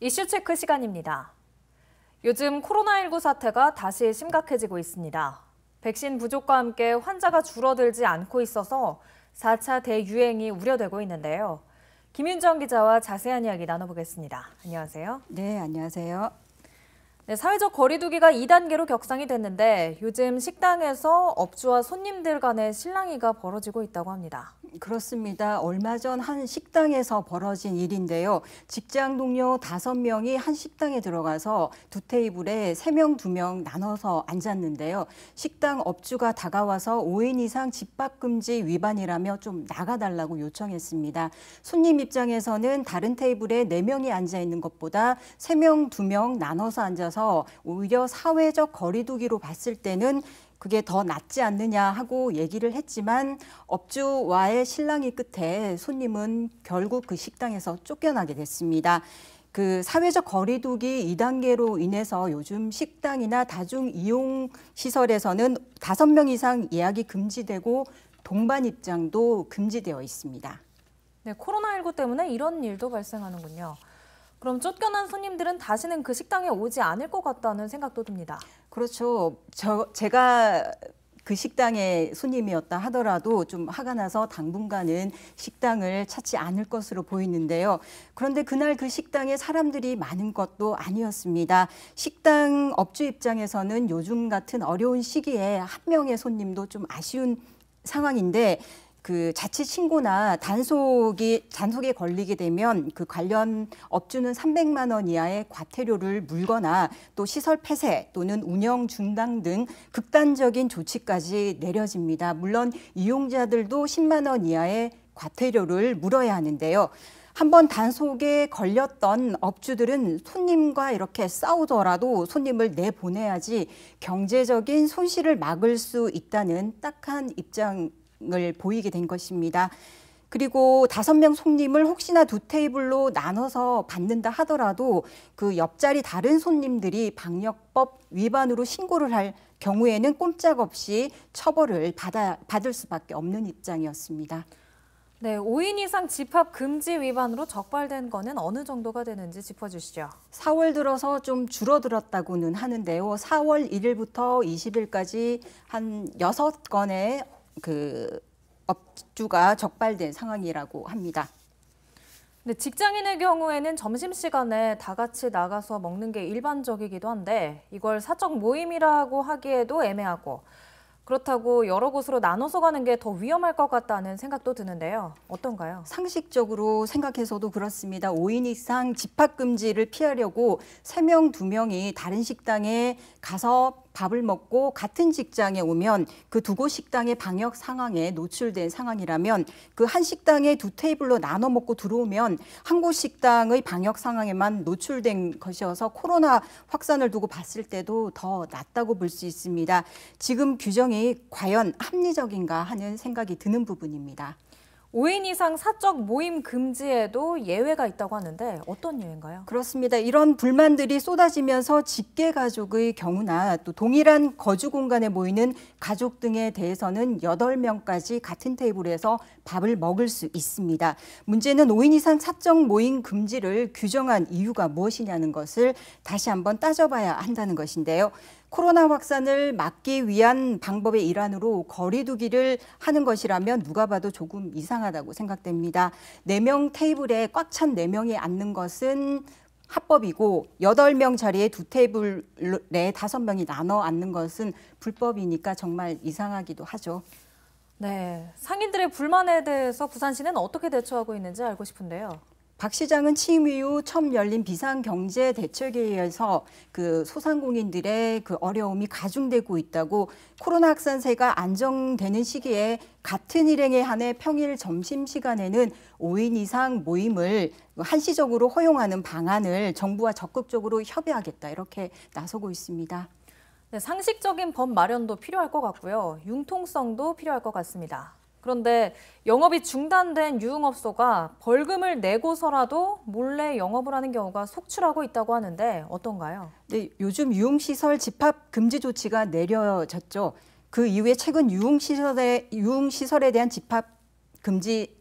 이슈 체크 시간입니다. 요즘 코로나19 사태가 다시 심각해지고 있습니다. 백신 부족과 함께 환자가 줄어들지 않고 있어서 4차 대유행이 우려되고 있는데요. 김윤정 기자와 자세한 이야기 나눠보겠습니다. 안녕하세요. 네, 안녕하세요. 네, 사회적 거리 두기가 2단계로 격상이 됐는데 요즘 식당에서 업주와 손님들 간의 실랑이가 벌어지고 있다고 합니다. 그렇습니다. 얼마 전 한 식당에서 벌어진 일인데요. 직장 동료 5명이 한 식당에 들어가서 두 테이블에 3명, 2명 나눠서 앉았는데요. 식당 업주가 다가와서 5인 이상 집합 금지 위반이라며 좀 나가달라고 요청했습니다. 손님 입장에서는 다른 테이블에 4명이 앉아 있는 것보다 3명, 2명 나눠서 앉아서 오히려 사회적 거리 두기로 봤을 때는 그게 더 낫지 않느냐 하고 얘기를 했지만 업주와의 실랑이 끝에 손님은 결국 그 식당에서 쫓겨나게 됐습니다. 그 사회적 거리 두기 2단계로 인해서 요즘 식당이나 다중 이용 시설에서는 5명 이상 예약이 금지되고 동반 입장도 금지되어 있습니다. 네, 코로나19 때문에 이런 일도 발생하는군요. 그럼 쫓겨난 손님들은 다시는 그 식당에 오지 않을 것 같다는 생각도 듭니다. 그렇죠. 제가 그 식당의 손님이었다 하더라도 좀 화가 나서 당분간은 식당을 찾지 않을 것으로 보이는데요. 그런데 그날 그 식당에 사람들이 많은 것도 아니었습니다. 식당 업주 입장에서는 요즘 같은 어려운 시기에 한 명의 손님도 좀 아쉬운 상황인데 그 자칫 신고나 단속에 걸리게 되면 그 관련 업주는 300만 원 이하의 과태료를 물거나 또 시설 폐쇄 또는 운영 중단 등 극단적인 조치까지 내려집니다. 물론 이용자들도 10만 원 이하의 과태료를 물어야 하는데요. 한번 단속에 걸렸던 업주들은 손님과 이렇게 싸우더라도 손님을 내보내야지 경제적인 손실을 막을 수 있다는 딱한 입장을 보이게 된 것입니다. 그리고 5명 손님을 혹시나 두 테이블로 나눠서 받는다 하더라도 그 옆자리 다른 손님들이 방역법 위반으로 신고를 할 경우에는 꼼짝없이 처벌을 받을 수밖에 없는 입장이었습니다. 네, 5인 이상 집합 금지 위반으로 적발된 거는 어느 정도가 되는지 짚어주시죠. 4월 들어서 좀 줄어들었다고는 하는데요. 4월 1일부터 20일까지 한 6건의 그 업주가 적발된 상황이라고 합니다. 네, 직장인의 경우에는 점심시간에 다 같이 나가서 먹는 게 일반적이기도 한데 이걸 사적 모임이라고 하기에도 애매하고 그렇다고 여러 곳으로 나눠서 가는 게 더 위험할 것 같다는 생각도 드는데요. 어떤가요? 상식적으로 생각해서도 그렇습니다. 5인 이상 집합 금지를 피하려고 3명, 2명이 다른 식당에 가서 밥을 먹고 같은 직장에 오면 그 두 곳 식당의 방역 상황에 노출된 상황이라면 그 한 식당에 두 테이블로 나눠 먹고 들어오면 한 곳 식당의 방역 상황에만 노출된 것이어서 코로나 확산을 두고 봤을 때도 더 낫다고 볼 수 있습니다. 지금 규정이 과연 합리적인가 하는 생각이 드는 부분입니다. 5인 이상 사적 모임 금지에도 예외가 있다고 하는데 어떤 예외인가요? 그렇습니다. 이런 불만들이 쏟아지면서 직계 가족의 경우나 또 동일한 거주 공간에 모이는 가족 등에 대해서는 8명까지 같은 테이블에서 밥을 먹을 수 있습니다. 문제는 5인 이상 사적 모임 금지를 규정한 이유가 무엇이냐는 것을 다시 한번 따져봐야 한다는 것인데요. 코로나 확산을 막기 위한 방법의 일환으로 거리 두기를 하는 것이라면 누가 봐도 조금 이상하다고 생각됩니다. 4명 테이블에 꽉 찬 4명이 앉는 것은 합법이고 8명 자리에 두 테이블에 5명이 나눠 앉는 것은 불법이니까 정말 이상하기도 하죠. 네, 상인들의 불만에 대해서 부산시는 어떻게 대처하고 있는지 알고 싶은데요. 박 시장은 취임 이후 처음 열린 비상경제대책회의에서 그 소상공인들의 그 어려움이 가중되고 있다고 코로나 확산세가 안정되는 시기에 같은 일행에 한해 평일 점심시간에는 5인 이상 모임을 한시적으로 허용하는 방안을 정부와 적극적으로 협의하겠다 이렇게 나서고 있습니다. 네, 상식적인 법 마련도 필요할 것 같고요. 융통성도 필요할 것 같습니다. 그런데 영업이 중단된 유흥업소가 벌금을 내고서라도 몰래 영업을 하는 경우가 속출하고 있다고 하는데 어떤가요? 네, 요즘 유흥시설 집합 금지 조치가 내려졌죠. 그 이후에 최근 유흥시설에 대한 집합 금지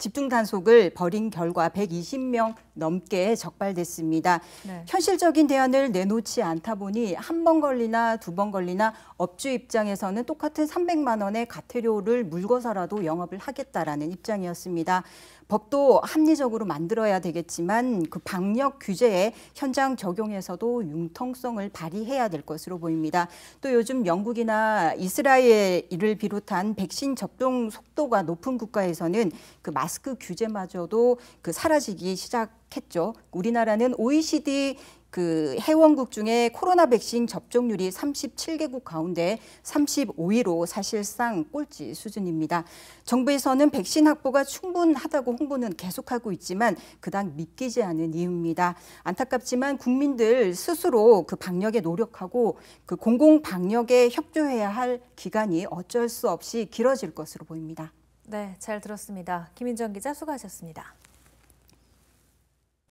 집중 단속을 벌인 결과 120명 넘게 적발됐습니다. 네. 현실적인 대안을 내놓지 않다 보니 한 번 걸리나 두 번 걸리나 업주 입장에서는 똑같은 300만 원의 과태료를 물고서라도 영업을 하겠다라는 입장이었습니다. 법도 합리적으로 만들어야 되겠지만 그 방역 규제에 현장 적용에서도 융통성을 발휘해야 될 것으로 보입니다. 또 요즘 영국이나 이스라엘을 비롯한 백신 접종 속도가 높은 국가에서는 그 마스크 규제마저도 사라지기 시작했죠. 우리나라는 OECD 그 회원국 중에 코로나 백신 접종률이 37개국 가운데 35위로 사실상 꼴찌 수준입니다. 정부에서는 백신 확보가 충분하다고 홍보는 계속하고 있지만 그닥 믿기지 않은 이유입니다. 안타깝지만 국민들 스스로 그 방역에 노력하고 그 공공 방역에 협조해야 할 기간이 어쩔 수 없이 길어질 것으로 보입니다. 네, 잘 들었습니다. 김인정 기자 수고하셨습니다.